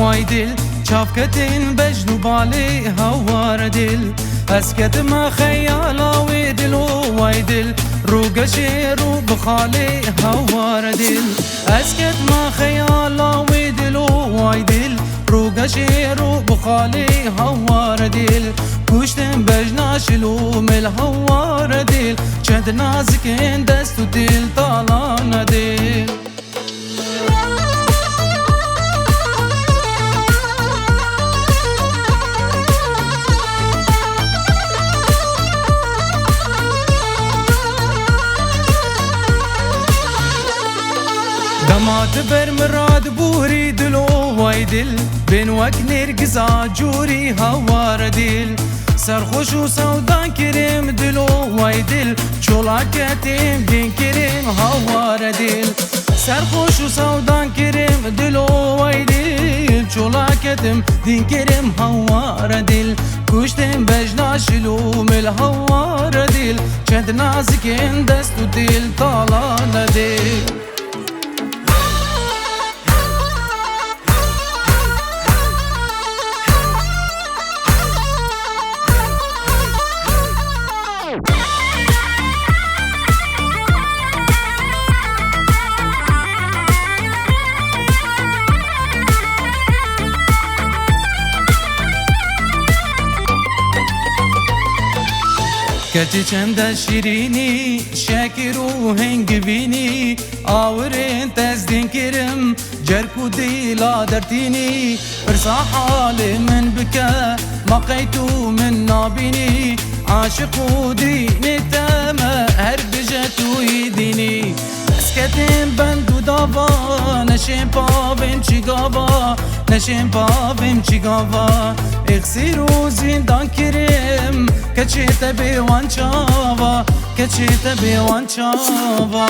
وای دل چافکتین بجنو بالي هوار دل اسكت ما خيالا ويدل وای دل روقشي رو بخالي هوار دل اسكت ما خيالا ويدل وای دل روقشي رو بخالي هوار دل كوشتن بجناشلو مل هوار دل چند نازكين دستو دل طالان دل دمات بر مراد بوري دلو واي دل بين وك نرقزا جوري هوار دل سرخوش و سودان كريم دلو واي دل چولاكتيم دين كريم هوار دل سرخوش و سودان كريم دلو واي دل چولاكتيم دين كريم هوار دل كوشتم بجناشلو مل هوار دل چند نازكين دستو دل طالان دل كتي چند شيريني شاكر وهنگ بيني آورين تزدين كرم جركو ديلا درتيني ارسا حالي من بكا ما قيتو من نابيني عاشق وديني تاما هربجت ويديني اسكتين بندو دافا نشين بابم چيقافا نشين بابم چيقافا اخسير وزندان كريم كچيت بيوان چاوا كچيت بيوان چاوا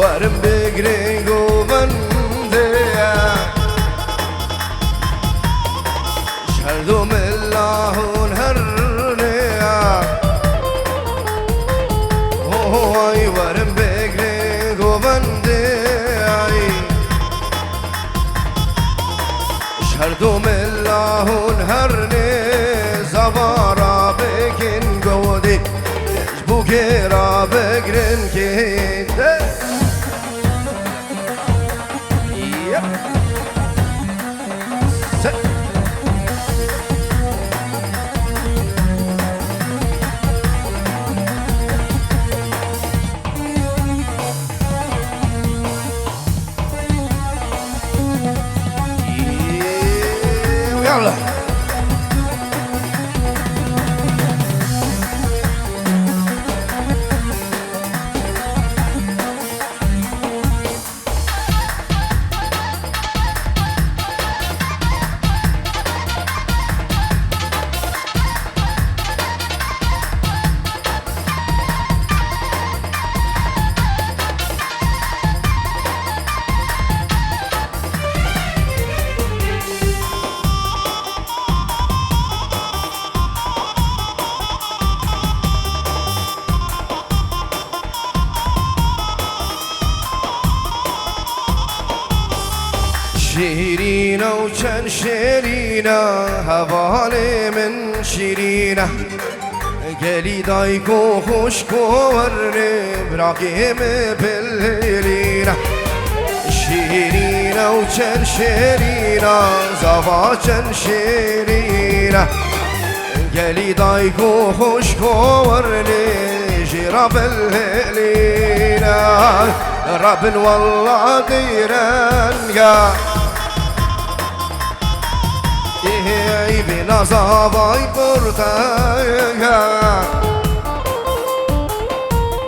ورم بگرنگ و بنده شهردم اللهون هرنیا وای ورم بگرنگ و بنده شهردم اللهون هرنه زبارا بگن گودی بوگیرا بگرن کنده يلا شيرينا وكان شيرينا هوالي من شيرينا قالي دايكو خوشكو ورني براقيم بالليلينا شيرينا وكان شيرينا زفا كان شيرينا قالي دايكو خوشكو ورني جيرا بالليلينا رب والله ديران بنا زابای برتایا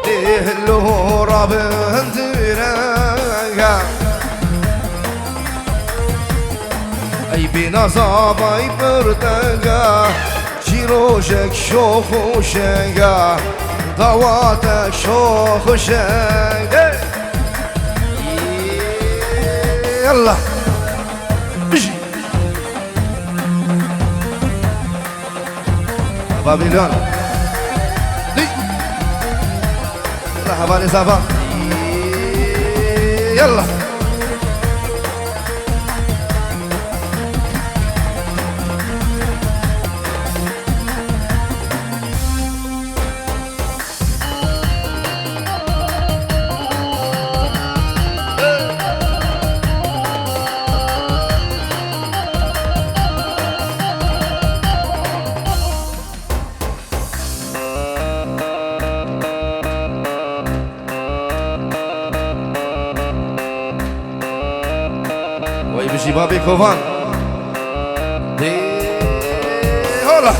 دهلو را بندریا ای بنا زابای برتایا چیروشک شوخوشنگا دواتک شوخوشنگا يلا بابلون دي يلا حبالي صافا يلا بشي بابي كوفان دي هولا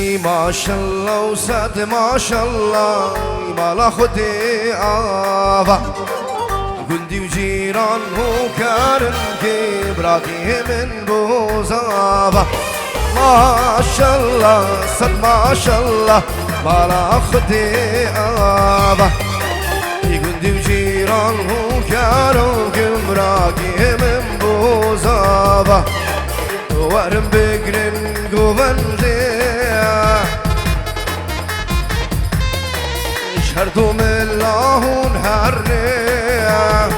دي ما شاء الله وساد ما شاء الله ما خدي آفا قندي وجيران وكارن كبراكي من بوزافا ما شاء الله ساد ما شاء الله ما خدي آفا قندي وجيران وكارن كبراكي من بوزافا وارم بقرن قوبندي شهردم اللهون هرنيا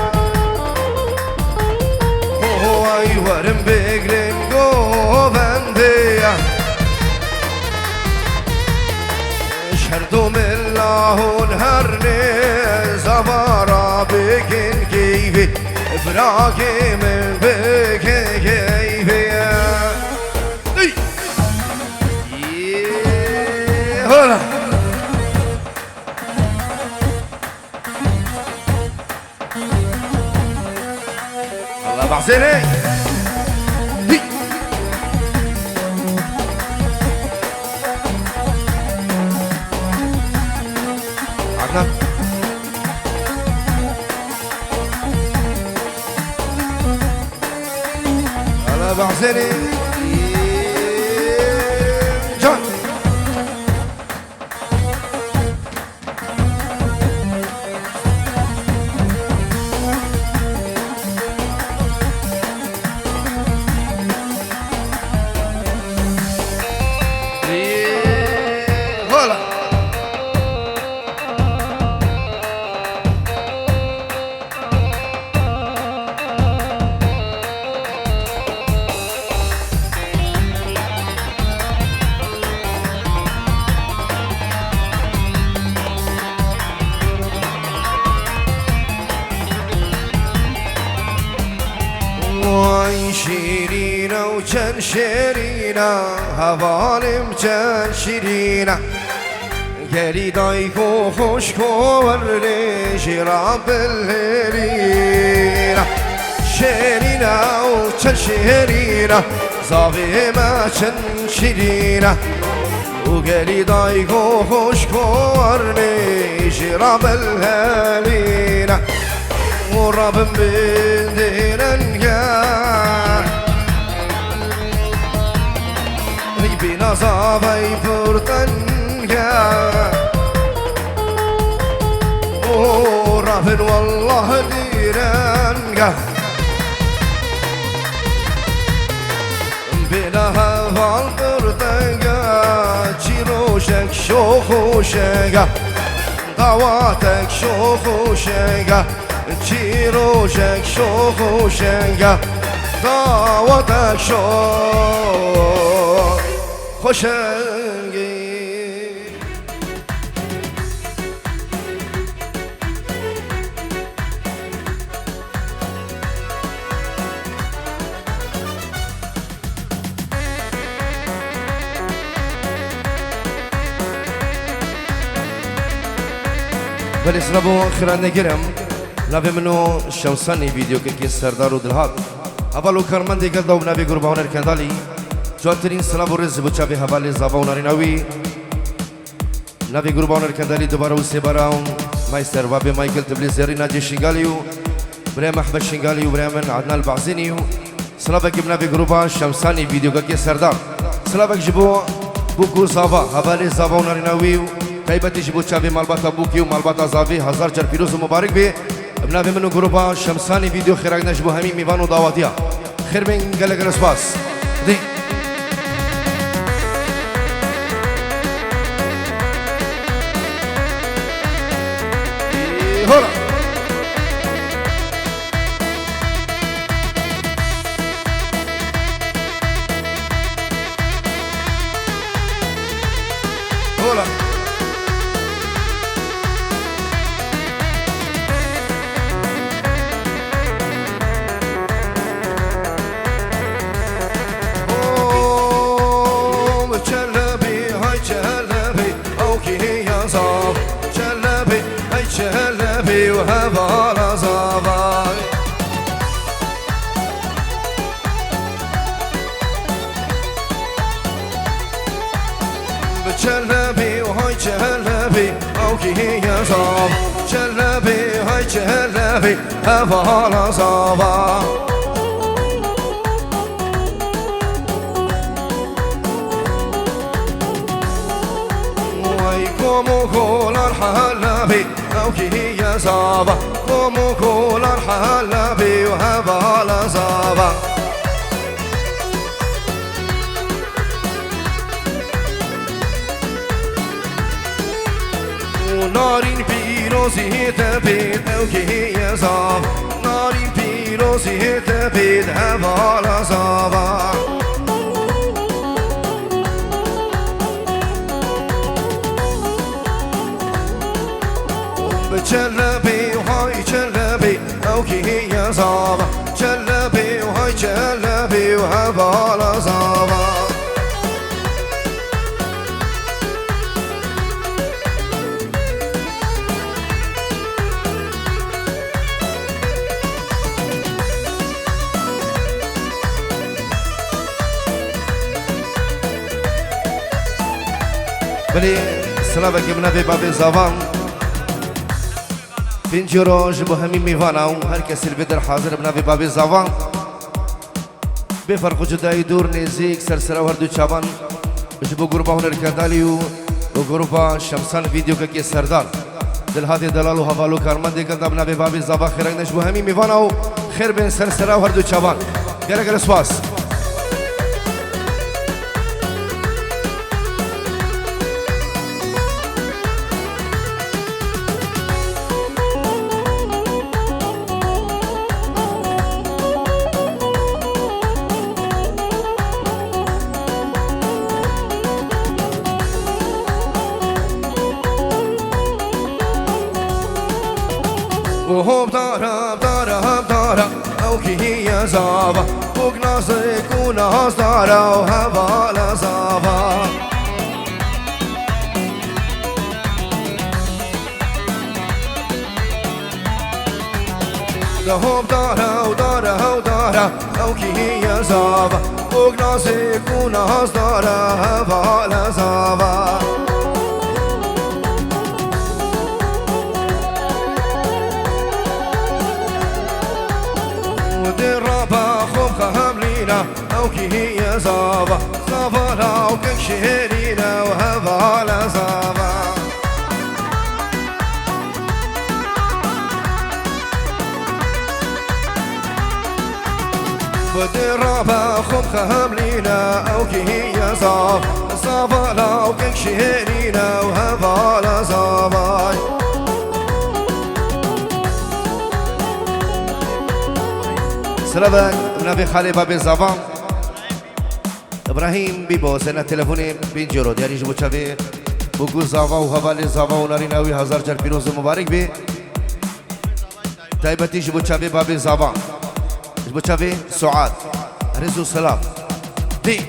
هواي ورم بقرن قوبندي شهردم اللهون هرنيا راقي من بك كيفية هلا الله بعزيني عدنا الله بعزيني جان شيرينا وكان شيرينا هوالم كان شيرينا قالي دايكو خوشكو ورلي جراب الليلينا شيرينا وكان شيرينا صافي ما كان شيرينا وقالي دايكو خوشكو ورلي جراب الليلينا ورب بدينا نقال بينا صافي فرطنقا ورب والله ديرانقا بينا هفال فرطنقا جيروشك شوخوشنقا دواتك شوخوشنقا جيروشك شوخوشنقا دواتك شوخوشنقا بلسلبو خيرا نجرم لابي منو شمساني فيديو كي سردار ودلهات اولو كرمندي قلدو نبي قربان الكندالي جواترين سلابو رز بچابي حوالي زباون ريناوي نبي قربان الكندالي دوباره وسيبراون مايستر وابي مايكل تبليزيري ناجي شنغاليو بريم احمد شنغاليو بريمن عدنان البعزينيو سلابك نبي قربان شمساني فيديو كي سردار سلابك جبو بوكو زابا حوالي زباون ريناوي تایبەتی ji بۆ چاوێ مالباتە بووکی و مالباتە زاوی هزار جار پیرۆز و مبارک بێ بناوێ من و گروپا شەمسانی ڤیدیۆ خێراکنەش بۆ هەمی میوان و داواتیە خێر بێن گەلە سوپاس دی هۆڵە هۆڵە وهبال زباي بتشلبي وهاي تشلبي اوكي يا صاب تشلبي هاي تشلبي هبال زباي ويكم كل الحلبي اوكي يا صابا قوموا كل الحلبي وهبال صابا ونارين بيروزي تبيد اوكي يا صابا نارين بيروزي تبيد هبال صابا بتشلبي وهاي تشلبي اوكي يا زابا جلبي وهاي جلبي وهبال زابا بلي سلامك ابن ابي بابي زافان بنجرو جبو همي ميفانا وهر كسر بدر حاضر ابن ابي بابي زافان بفرق جدا يدور نزيك سرسرة وهردو شابان جبو غربا هنر كداليو وغربا شمسان فيديو كي سردار دل هذه دلالو هفالو كارماندي كند ابن ابي بابي زافان خيرك نجبو همي ميفانا وخير بين سرسرة وهردو شابان جرق الاسواس وهو بدارا بدارا بدارا اوكي هي زابا فوق ناسك وناس دارا وهبالا زابا وهو بدارا ودارا ودارا اوكي هي زابا فوق ناسك وناس دارا وهبالا زابا ودرابا خوب خهم لينا اوكي هي زابا زابا وكل شهرينا وهبالا زابا ودرابا خوب خهم لينا اوكي هي زابا زابا وكل شهرينا وهبالا زابا سلامك ابن ابي خالي بابي زافان ابراهيم بيبو سنة تلفوني بينجرو دياري جبو چاوي بوگو زافا و حوالي زافا و نارين اوي هزار جل پیروز مبارك بي تايبتي جبو چاوي بابي زافان جبو چاوي سعاد رزو سلام دي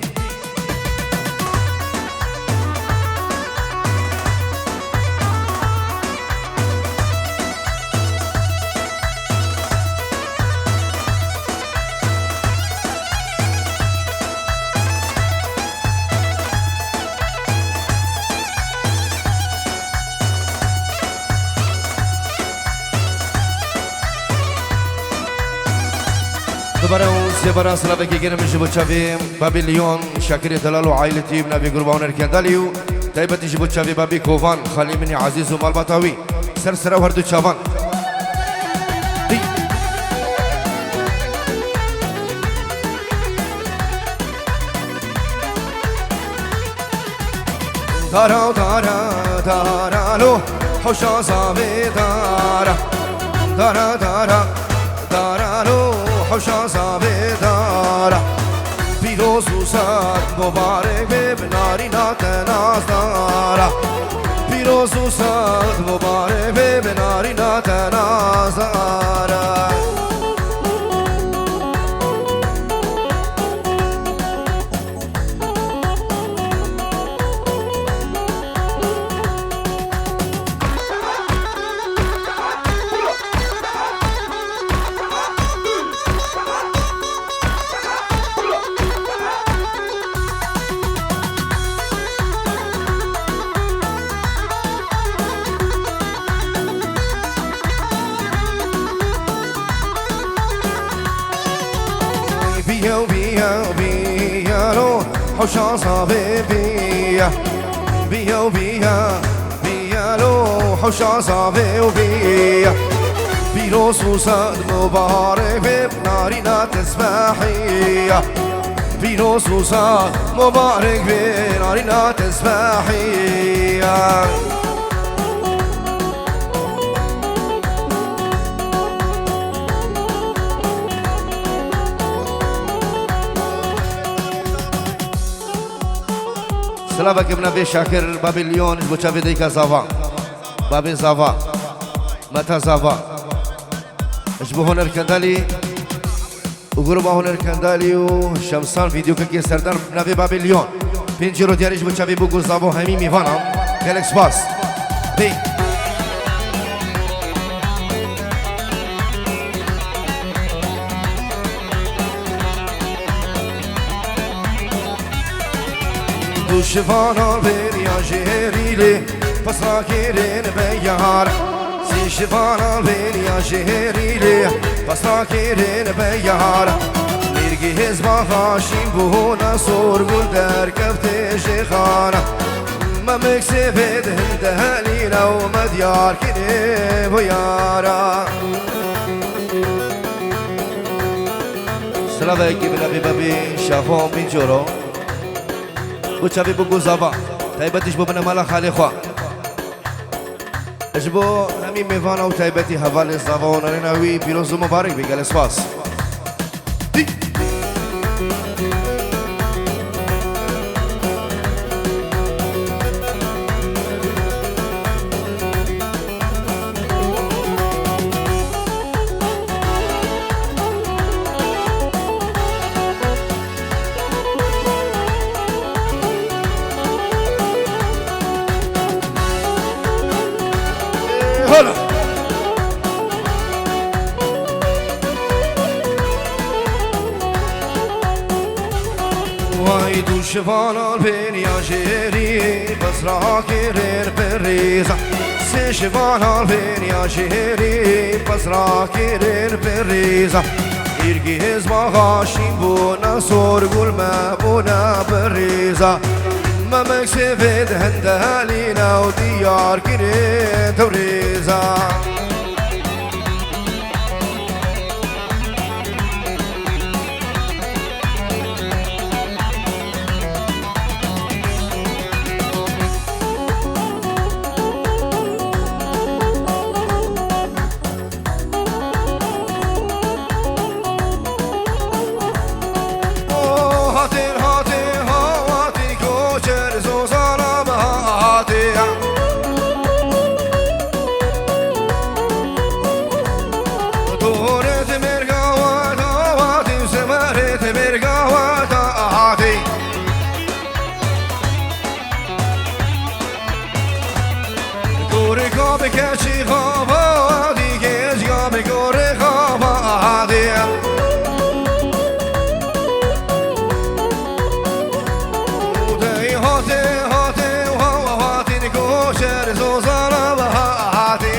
دوباره سبارا سلامك يجينا من جبو چاوي بابي ليون شاكر دلال وعائلتي ابن ابي قربان اركنداليو تايبتي جبو چاوي بابي كوفان خالي مني عزيز ومالباتاوي سرسرة وهردو چاوان دي دارا دارا دارا لو حوشا زاوي دارا دارا دارا دارا لو حوشا زاوي دارا پیروز روزت مبارک به نارینا تناز دارا پیروز روزت مبارک به نارینا تناز دارا حوشا صابي بيا بيا وبيا بيا لو حوشا صابي وبيا بيروس وصاد مبارك بنارينا تسبحية بيروس وصاد مبارك بنارينا تسبحية سلامك ابن ابي شاكر بابي ليون جبو چاوي ديكا زافا بابي زافا متى زافا اجبو هنر كندالي وجروب هنر كندالي وشمسان فيديو كي سردار نافي بابليون بينجرو دياريش بو تشافي بو غوزافو همي ميفانا جالكس باس بي شفانا بريا جهريلي فصرا كيرين بيهار سي شفانا بريا جهريلي فصرا كيرين بيهار نرجي هزبا خاشين بونا صور قول در كفت شيخانا ما مكسبت هندهالينا ومديار كده بيارا سلام يجيب لبي بابي شافون بينجورو وشافي بوكو زافا تايبتش بو بنا مالا خالي خوا اجبو همي ميفانا وتايبتي هفالي زافا ونريناوي بيروزو مبارك بيقال اسفاس دي هلا وايدو شفانا البنيا جيري بس راح كيرين بريزة سي شفانا البنيا جيري بس راح كيرين بريزة يرقي هزما غاشين بونا صور قول ما بونا بريزة ما مكسفت هندهالينا وديار كيرين توريزة بكاشي غابة دي كيش غابة كوري غابة عادي ودي هاتي هاتي وهو هاتي نكوشر زوزانا بها عادي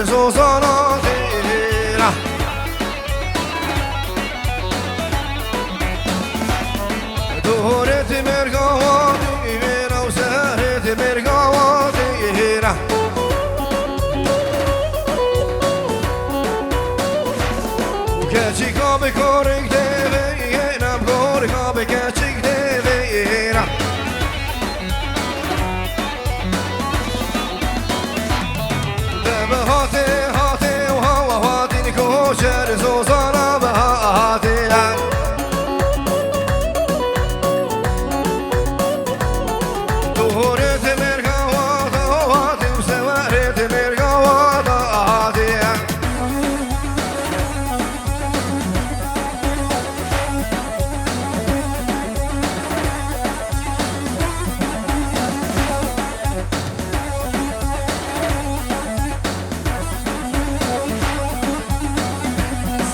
زوزانا دينا دورت مرقاوة دينا وسهرت مرقاوة دينا وكاتشي كابي كورك دينا بكورك كابي كاتشي دينا هاتي هاتي وهو هاتي نكوشر زوزانا بها هاتي دورت مرقاوة هاتي وسوارت مرقاوة هاتي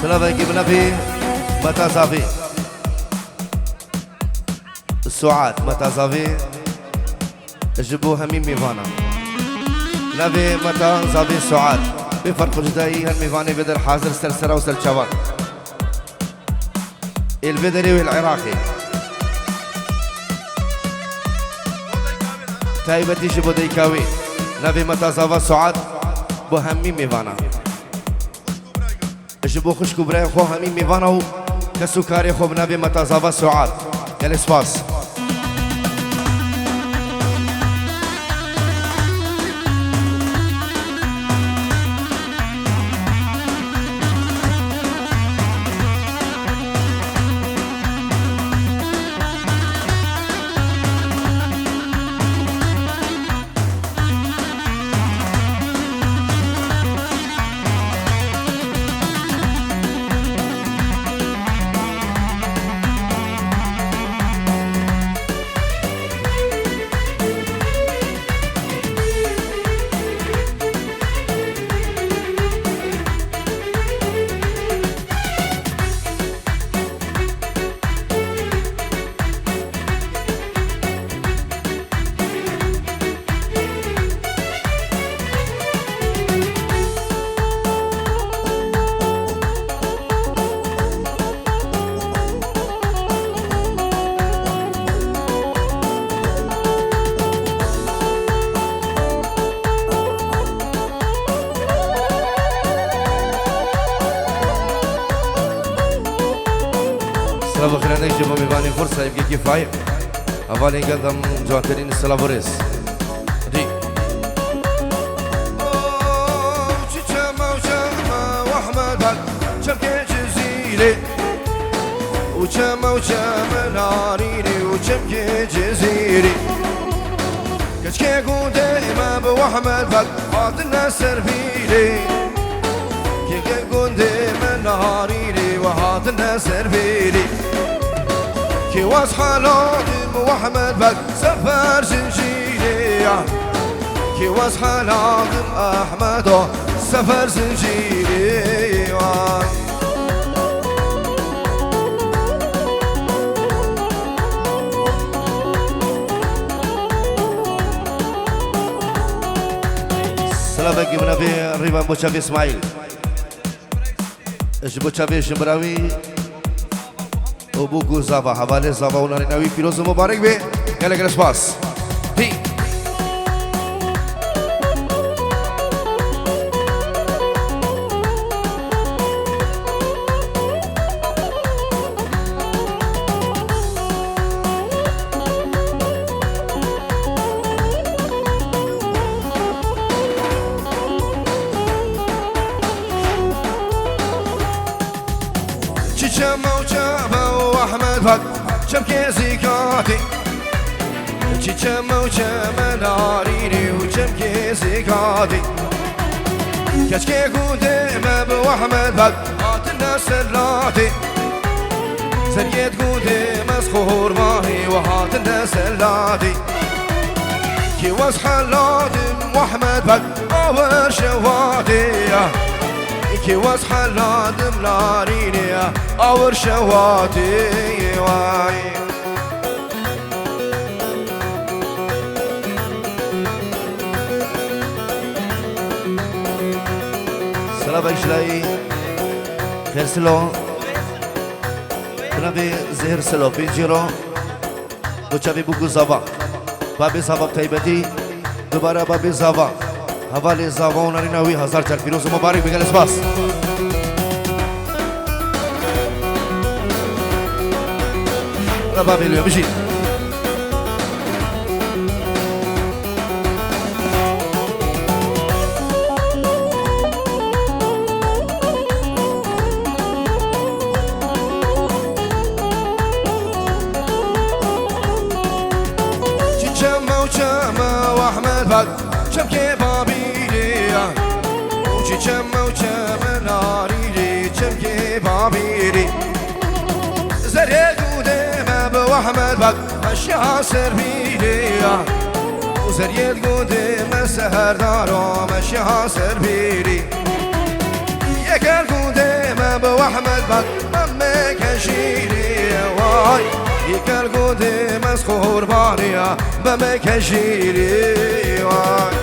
سلام يجيب نبي متى زافي سعاد متى زافي جبو همين ميفانا نبي متى زافي سعاد بفرق جدائي هالميفاني بدر حاضر سلسلة وسلشوان البدري والعراقي تایبەتی ji بۆ دەیکاوی ناوێ مەتازاوا سوعات بۆ هەمووی میوانە ji بۆ خوشک و برای خۆ هەمووی میوانە و کەس و کارێ خۆ بناوێ مەتازاوا سوعات گەلێ سپاس سلام بخير عندك جبوا ميباني فرصة يبقى كفاية أولي قدم جواترين السلام وريس دي وشما وشما وأحمد بك شبكة جزيرة وشما ناريني وشبكة جزيرة كشكي قدام أبو أحمد بك حاط الناس سربيلي كي قدام ناريني وحاط الناس سربيلي كي واصحى لازم واحمد بك سفر زنجيري كي واصحى لازم احمد سفر زنجيري سلامك من ابي ريبان بوشافي اسماعيل اش بوشافي شمراوي وبوكو زافا حوالي زافا وناريناوي فيروز مبارك به يلا كده سباس هي أحمد بك شبكة زكاتي شما وشما ناريني وشبكة زكاتي كشكي قدام أبو أحمد بك عات الناس سلاتي سريت قدام أسخور ماهي وهات الناس سلاتي كي وصحى لادم وأحمد بك أول شواتي كي واصحى لادم ناريني اور شواتي واي سلام اجلاي خير سلو بنابي زهر سلو بيجيرو دوچاوي بوكو زابا بابي زابا تايبتي دوباره بابي زابا حوالی زاوا و ناریناوی هزار چند فیروز مبارک بگل اسپاس ربا بیلویا بشید چما و چما و احمد بک شبكة بابيري وشي شما وشما ناريري شبكة بابيري زريق وديم أبو أحمد بك أشياء سربيري وزريق وديم سهر دارو أشياء سربيري يكال وديم أبو أحمد بك أمك أشيري واي يكال وديم أسخور باريا بمك أشيري واي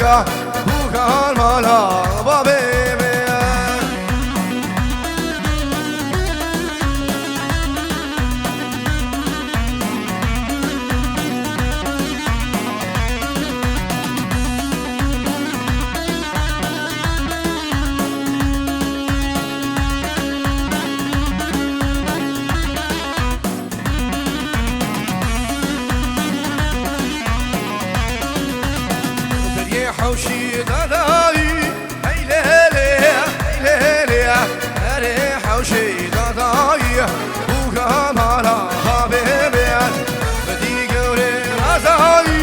حناقة وكان مالا بابي حوشي داداي هاي ليلي هاي ليلي هاي حوشي داداي وكمالا حبيبي بدي قولي رزاي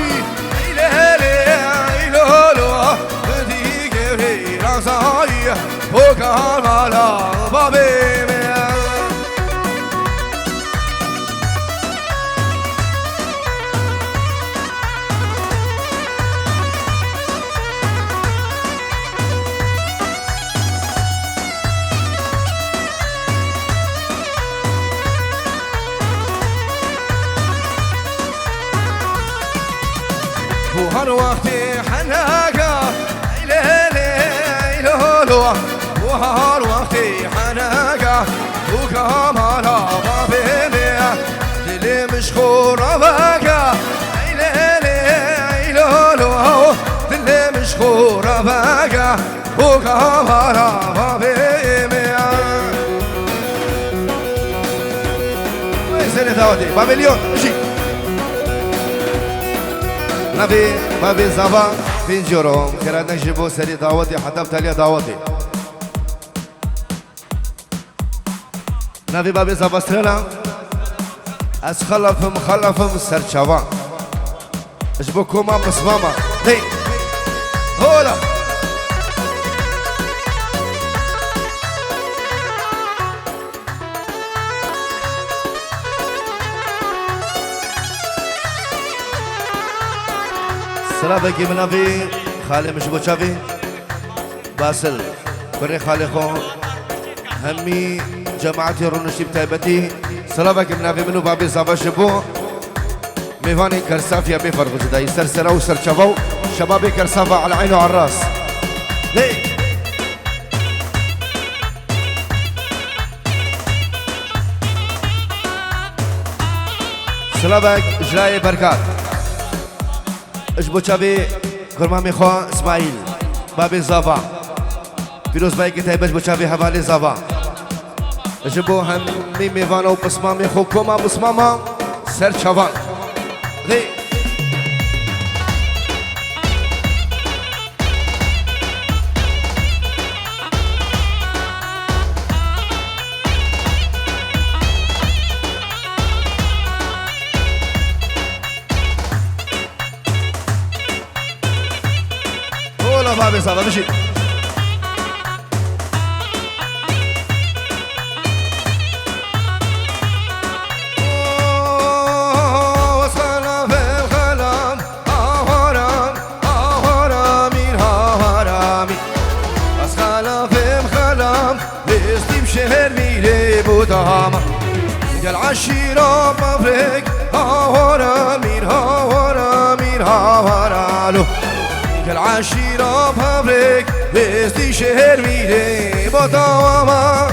هاي ليلي هاي لولو بدي قولي رزاي وكمالا حبيبي وهر وقتي حناقة ليلي لولو وهر وقتي حناقة وكمالا بابيني دلي مشخورة بقى ليلي لولو دلي مشخورة بقى وكمالا بابيني وين سنة داودي بابليون مشي نبي زبا بينجرهم خيرات نجيبو سري دعوتي حدبت عليها دعوتي نبي بابي زبا سرنا خلفم سرچوان اجبوكم مام ماما دي هولا سلام بگی منافی خاله مش بچافی باسل کره خاله خو همی جماعتی رونشیب تایبتی سلام بگی منافی منو بابی زابا شبو میوانی کرسافیا بفرق جدایی سر سراو سر چواو شباب کرسافا على عين وعلى الراس ليه سلام بگ اجرای برکات اجبو چابي كرمامي خو اسماعيل بابي زافا فيروز باي كتاي بجبو چابي حوالي زافا اجبو هم ميميفانا وبسمامي خو كوما بسماما سر چوان غي بابي صابا مشي وصلنا في الخلام هرامي وصلنا في الخلام بيستيم شهر ميري بوداما قال عشيرة مفرق هرامي العشيرة بابريك بيستي شهر ميري بطاوما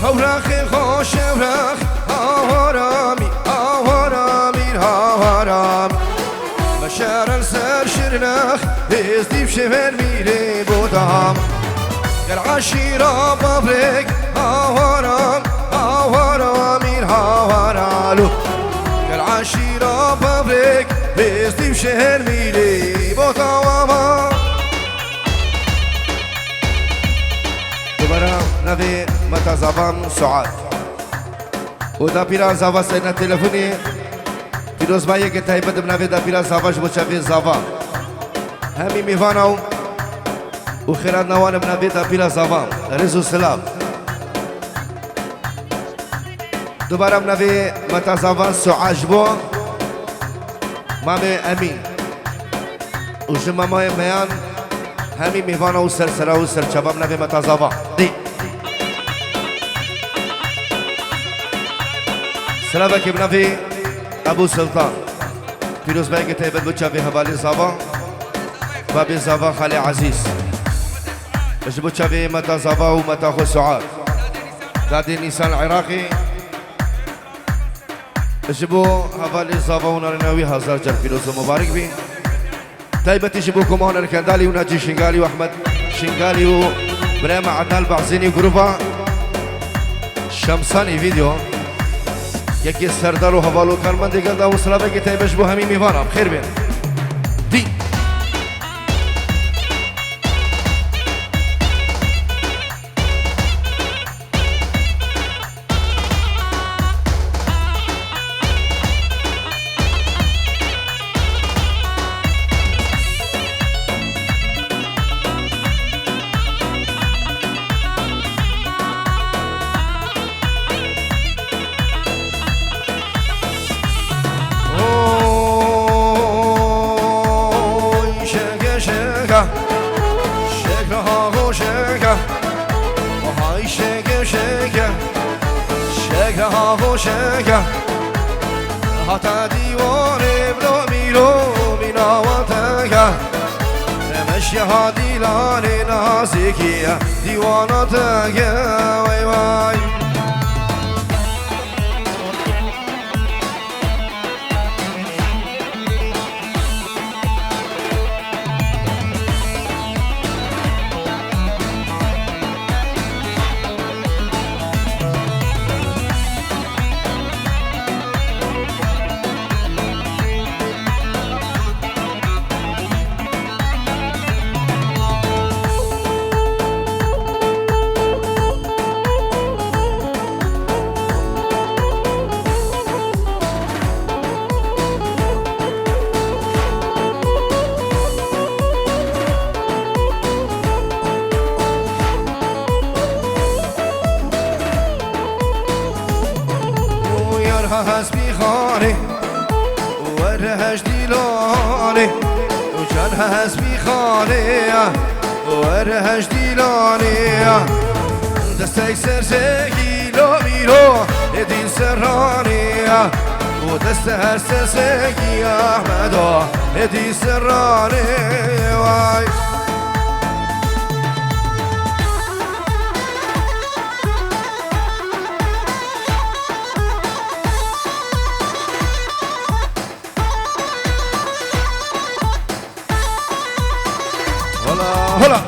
هوراخي خوش هوراخ هورامي مشارن سر شرناخ ازديب شفر ميري بودام قال عشيرة بابريك هورام والو كالعشيرة بابريك بيزدي بشهر ميلي بوتا وما دوباره نوی متا زبان سعاد و دا پیرا زاوا سینا تلفونی پیروز بایی که تایبت بنوی دا پیرا زاواش بچوی زاوا همی میوانو و خیرات نوان بنوی دا پیرا زاوا رزو سلام دوباره بنوی متا زبان سعاد بو مامه امین و جمامای میان همی میوانو سرسره و سرچباب نوی متا زاوا دی سلامك بنفي أبو سلطان فيروز باقي تيبت بوتشافي هبالي زابا بابي زابا خالي عزيز اش بوتشافي متى زابا ومتى خو سعاد دادي نيسان العراقي اجبو هبالي زابا ونرنوي هزار جر فيروز مبارك بي تيبت يجيبوكم هون الكندالي وناجي شنغالي واحمد شنغالي وبريم عدنان بعزيني وجروبا شمساني فيديو یکی سردار و حوالو کارمند دیگر دا و سلامه که تایبش بو همین میوانم خیر بین دی هاتا دیوانه بلا میرو میناواتگه نمشی ها دیلانه نازکیه دیواناتگه وای وای حسبي خاني ورهش ديلاني وجان حسبي خاني ورهش ديلاني دستك سرسكي لو ميرو ادين سراني ودست هرسسكي احمدو ادين سراني واي هلا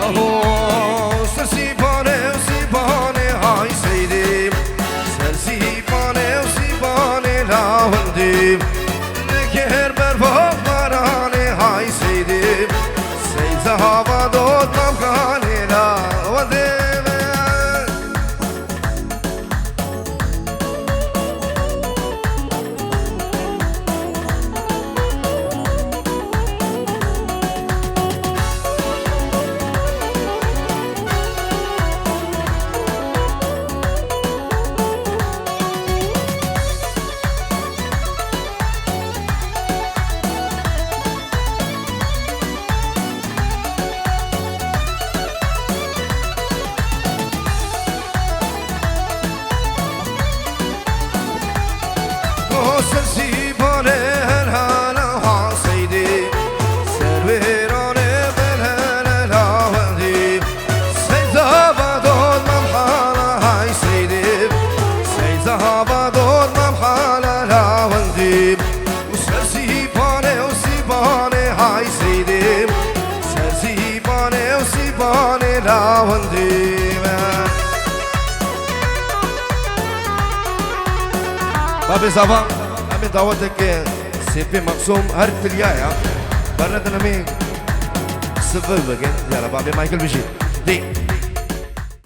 اهو سرسيبانه وسيبانه هاي سيدي سرسيبانه وسيبانه لاوندي نكهر برفاق هوا دود ممکانی لا و دیمه سرسيبانه هالهالا وحاصيدي سرويرانه بالهالا لاوندي سيزابا دود ممحالا هاي سيدي بابي زافا أمي دعوتك سي بي مقسوم هر تليايا بردنا مي سبب بقى يلا بابي مايكل بشير دي